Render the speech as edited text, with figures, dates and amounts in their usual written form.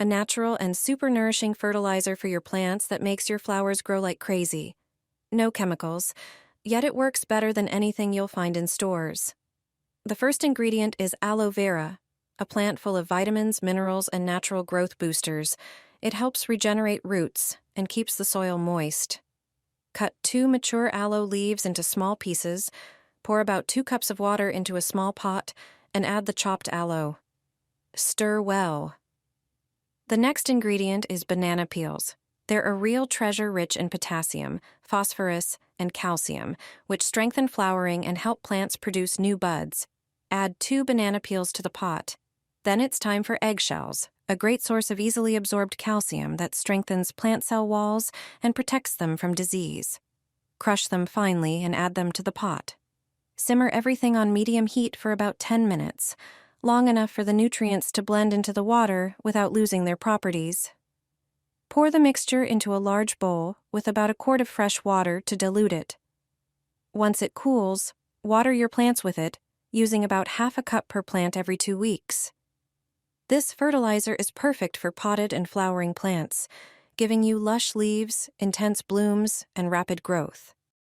a natural and super nourishing fertilizer for your plants that makes your flowers grow like crazy. No chemicals, yet it works better than anything you'll find in stores. The first ingredient is aloe vera, a plant full of vitamins, minerals, and natural growth boosters. It helps regenerate roots and keeps the soil moist. Cut 2 mature aloe leaves into small pieces, pour about 2 cups of water into a small pot, and add the chopped aloe. Stir well. The next ingredient is banana peels. They're a real treasure rich in potassium, phosphorus, and calcium, which strengthen flowering and help plants produce new buds. Add 2 banana peels to the pot. Then it's time for eggshells, a great source of easily absorbed calcium that strengthens plant cell walls and protects them from disease. Crush them finely and add them to the pot. Simmer everything on medium heat for about 10 minutes, long enough for the nutrients to blend into the water without losing their properties. Pour the mixture into a large bowl with about a quart of fresh water to dilute it. Once it cools, water your plants with it, using about half a cup per plant every 2 weeks. This fertilizer is perfect for potted and flowering plants, giving you lush leaves, intense blooms, and rapid growth.